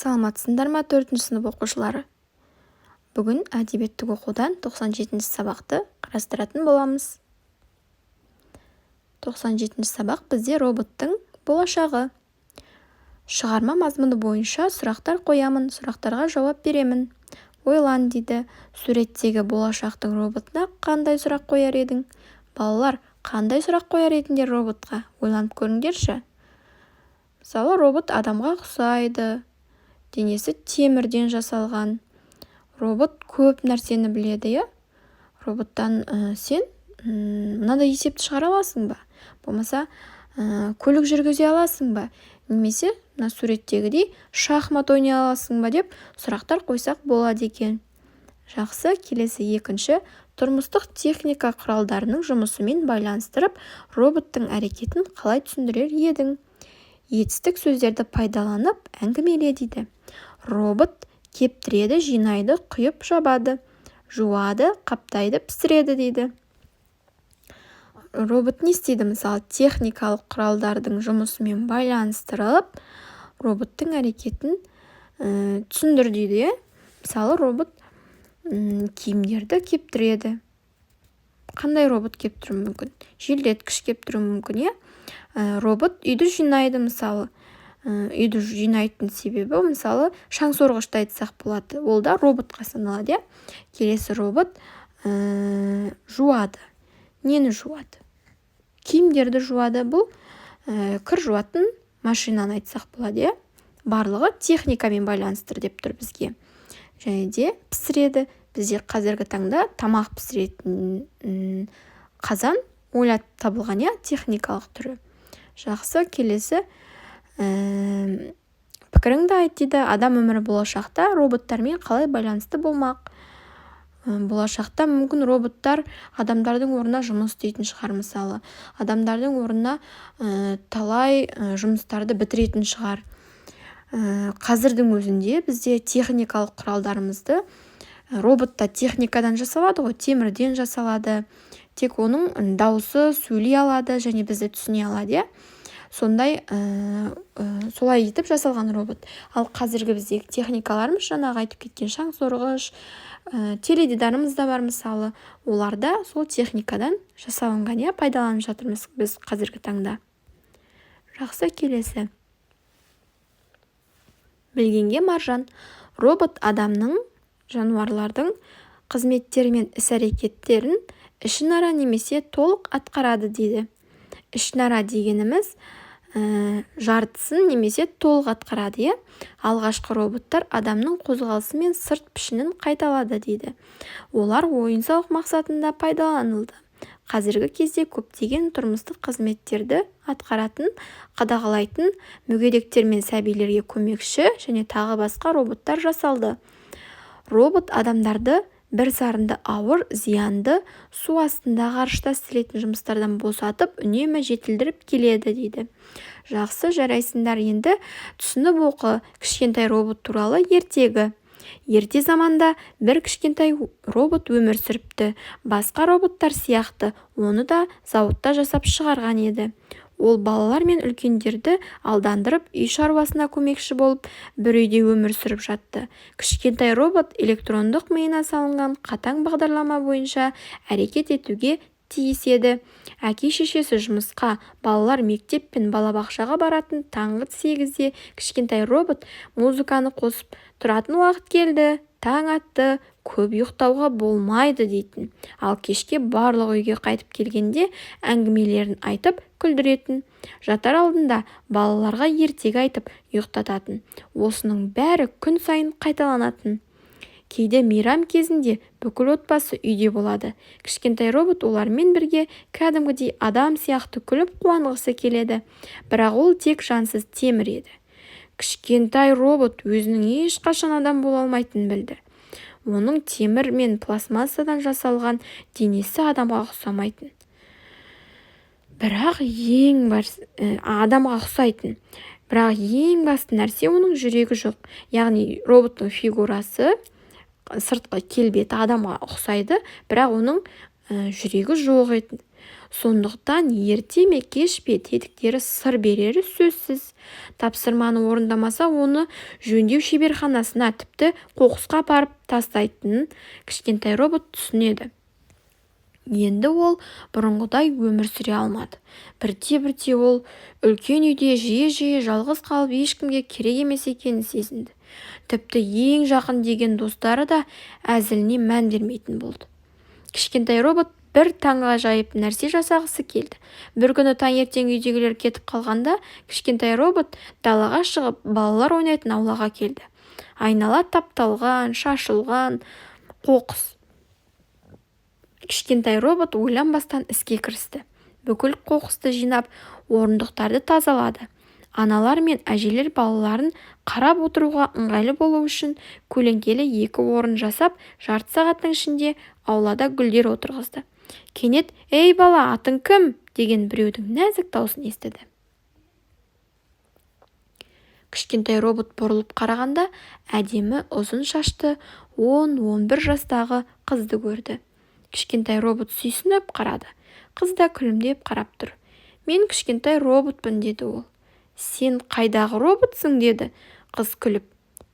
Саламатсыңдар ма 4 сынып оқушылары? Бүгін әдебиеттік оқудан 97 сабақты қарастыратын боламыз. 97 сабақ бізде роботтың болашағы. Шығарма мазмұны бойынша сұрақтар қоямын, сұрақтарға жауап беремін. Ойлан дейді, суреттегі болашақтың роботына қандай сұрақ қояр едің? Балалар, қандай сұрақ қояр едіңдер роботқа? Ойланып көріңдерші. Мысалы, робот адамға ұқсайды. Денесі темірден жасалған. Робот көп нәрсені біледі, иә? Роботтан сен мынандай есепті шығара аласың ба? Болмаса, көлік жүргізе аласың ба? Немесе мына суреттегідей шахмат ойнай аласың ба деп сұрақтар қойсақ болады екен. Жақсы, келесі екінші тұрмыстық техника құралдарының жұмысымен байланыстырып, роботтың әрекетін қалай түсіндірер едің? Етістік сөздерді пайдаланып әңгімеле дейді. Робот кептіреді, жинайды, құйып жабады, жуады, қаптайды, пісіреді дейді. Робот не істейді? Мысалы, техникалық құралдардың жұмысымен байланыстырып, роботтың әрекетін түсіндір дейді. Мысалы, робот киімдерді кептіреді. Қандай робот кептіруі мүмкін? Желдеткіш кептіруі мүмкін, иә? Робот үйді жинайды, мысалы. Үйді жинайтын себебі, мысалы, шаңсорғышты айтсақ болады. Ол да роботқа саналады, иә? Келесі робот жуады. Нені жуады? Киімдерді жуады. Бұл кір жуатын машинаны айтсақ болады, иә? Барлығы техникамен байланыстыр деп тұр бізге. Және де пісіреді. Бізде қазіргі таңда тамақ пісіретін қазан ойлап табылған, иә, техникалық түрі. Жақсы, келесі пікіріңді айт дейді. Адам өмірі болашақта роботтармен қалай байланысты болмақ? Болашақта мүмкін роботтар адамдардың орнына жұмыс істейтін шығар, мысалы. Адамдардың орнына талай жұмыстарды бітіретін шығар. Қазірдің өзінде бізде техникалық құралдарымызды роботта техникадан жасалады ғой, темірден жасалады. Тек оның дауысы сөйлей алады және бізді түсіне алады, иә? Сондай солай етіп жасалған робот. Ал қазіргі біздегі техникаларымыз жаңағы айтып кеткен шаңсорғыш, теледидарымыз да бар, мысалы. Оларда сол техникадан жасалынған, иә, пайдаланып жатырмыз біз қазіргі таңда. Жақсы, келесі. Білгенге маржан. Робот адамның, жануарлардың қызметтері мен іс-әрекеттерін ішінара немесе толық атқарады дейді. Ішінара дегеніміз жартысын немесе толық атқарады, иә? Алғашқы роботтар адамның қозғалысы мен сырт пішінін қайталады дейді. Олар ойын-сауық мақсатында пайдаланылды. Қазіргі кезде көптеген тұрмыстық қызметтерді атқаратын, қадағалайтын мүгедектер мен сәбилерге көмекші және тағы басқа роботтар жасалды. Робот адамдарды бір сарынды ауыр, зиянды, су астында ғарышта істелетін жұмыстардан босатып, үнемі жетілдіріп келеді дейді. Жақсы, жарайсыңдар, енді түсініп оқы кішкентай робот туралы ертегі. Ерте заманда бір кішкентай робот өмір сүріпті. Басқа роботтар сияқты оны да зауытта жасап шығарған еді. Ол балалар мен үлкендерді алдандырып, үй шаруасына көмекші болып, бір үйде өмір сүріп жатты. Кішкентай робот электрондық миына салынған қатаң бағдарлама бойынша әрекет етуге тиіс еді. Әке-шешесі жұмысқа, балалар мектеп пен балабақшаға баратын таңғы 8-де кішкентай робот музыканы қосып, тұратын уақыт келді, таң атты, көп ұйықтауға болмайды дейтін. Ал кешке барлық үйге қайтып келгенде әңгімелерін айтып күлдіретін. Жатар алдында балаларға ертегі айтып ұйықтататын. Осының бәрі күн сайын қайталанатын. Кейде мейрам кезінде бүкіл отбасы үйде болады. Кішкентай робот олармен бірге кәдімгідей адам сияқты күліп қуанғысы келеді. Бірақ ол тек жансыз темір еді. Кішкентай робот өзінің ешқашан адам бола алмайтынын білді. Оның темір мен пластмассадан жасалған денесі адамға ұқсамайтын. Бірақ адамға ұқсайтын. Бірақ ең басты нәрсе оның жүрегі жоқ. Яғни роботтың фигурасы, сыртқы келбеті адамға ұқсайды, бірақ оның жүрегі жоқ еді. Сондықтан ерте ме кеш пе тетіктері сыр берері сөзсіз. Тапсырманы орындамаса оны жөндеу шеберханасына, тіпті қоқысқа апарып тастайтынын кішкентай робот түсінеді. Енді ол бұрынғыдай өмір сүре алмады. Бірте-бірте ол үлкен үйде жиі-жиі жалғыз қалып ешкімге керек емес екенін сезінді. Тіпті ең жақын деген достары да әзіліне мән бермейтін болды. Кішкентай робот бір таңғажайып нәрсе жасағысы келді. Бір күні таңертең үйдегілер кетіп қалғанда, кішкентай робот далаға шығып балалар ойнайтын аулаға келді. Айнала тапталған, шашылған, қоқыс. Кішкентай робот ойланбастан іске кірісті. Бүкіл қоқысты жинап, орындықтарды тазалады. Аналар мен әжелер балаларын қарап отыруға ыңғайлы болу үшін көлеңкелі 2 орын жасап, жарты сағаттың ішінде аулада гүлдер отырғызды. Кенет «Ей бала, атың кім?» деген біреудің нәзік даусын естіді. Кішкентай робот бұрылып қарағанда, әдемі ұзын шашты 10-11 жастағы қызды көрді. Кішкентай робот сүйсініп қарады. Қыз да күлімдеп қарап тұр. «Мен кішкентай роботпын», деді ол. «Сен қайдағы роботсың?» деді қыз күліп.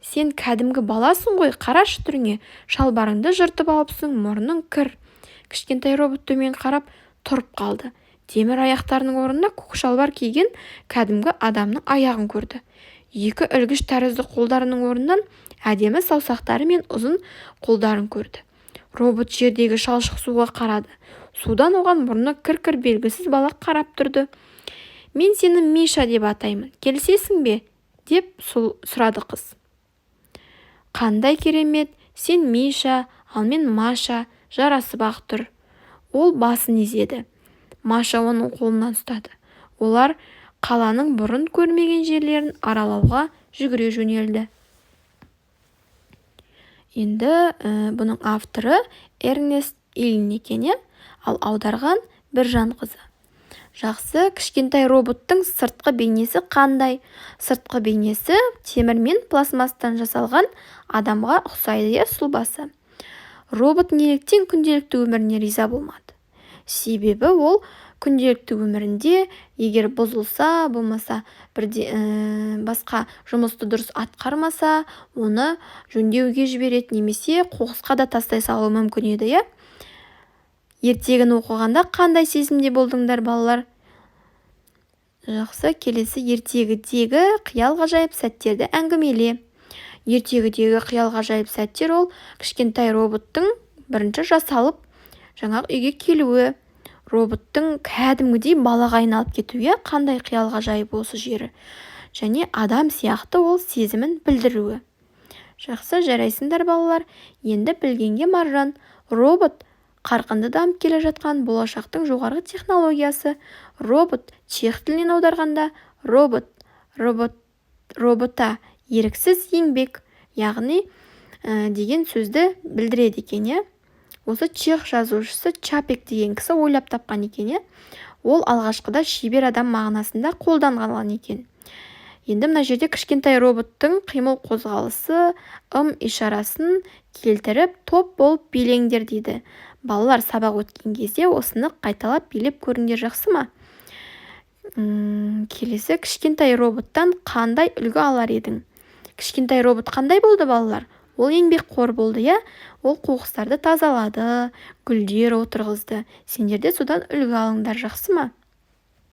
«Сен кәдімгі баласың ғой, қарашы түріңе, шалбарыңды жыртып алыпсың, мұрның кір». Кішкентай робот төмен қарап тұрып қалды. Темір аяқтарының орнына көк шалбар киген кәдімгі адамның аяғын көрді. 2 ілгіш тәрізді қолдарының орнынан әдемі саусақтары мен ұзын қолдарын көрді. Робот жердегі шалшық суға қарады. Судан оған мұрны кір-кір белгісіз бала қарап тұрды. «Мен сені Миша деп атаймын, келісесің бе?» деп сұрады қыз. «Қандай керемет, сен Миша, ал мен Маша, жарасып-ақ тұр». Ол басын изеді. Маша оның қолынан ұстады. Олар қаланың бұрын көрмеген жерлерін аралауға жүгіре жөнелді. Енді бұның авторы Эрнест Ильин екен, ал аударған Біржан қызы. Жақсы, кішкентай роботтың сыртқы бейнесі қандай? Сыртқы бейнесі темір мен пластмастан жасалған адамға ұқсайды, сұлбасы. Робот неліктен күнделікті өміріне риза болмады? Себебі ол күнделікті өмірінде егер бұзылса, болмаса басқа жұмысты дұрыс атқармаса, оны жөндеуге жібереді, немесе қоқысқа да тастай салуы мүмкін еді. Ертегін оқығанда қандай сезімде болдыңдар, балалар? Жақсы, келесі ертегідегі қиял ғажайып сәттерді әңгімеле. Ертегідегі қиял ғажайып сәттер ол кішкентай роботтың бірінші жасалып жаңағы үйге келуі, роботтың кәдімгідей балаға айналып кетуі, қандай қиял ғажайып осы жері, және адам сияқты ол сезімін білдіруі. Жақсы, жарайсыңдар балалар. Енді білгенге маржан. Робот қарқынды дамып келе жатқан болашақтың жоғарғы технологиясы. Робот чех тілінен аударғанда робота еріксіз еңбек, яғни деген сөзді білдіреді екен. Осы чех жазушысы Чапек деген кісі ойлап тапқан екен. Ол алғашқыда шебер адам мағынасында қолданған екен. Енді мына жерде кішкентай роботтың қимыл қозғалысы, ишарасын келтіріп, топ болып билеңдер дейді. Балалар, сабақ өткен кезде осыны қайталап билеп көріңдер, жақсы ма? Келесі, кішкентай роботтан қандай үлгі алар едің? Кішкентай робот қандай болды, балалар? Ол еңбекқор болды, Ол қоқыстарды тазалады, гүлдер отырғызды. Сендер де содан үлгі алыңдар, жақсы ма?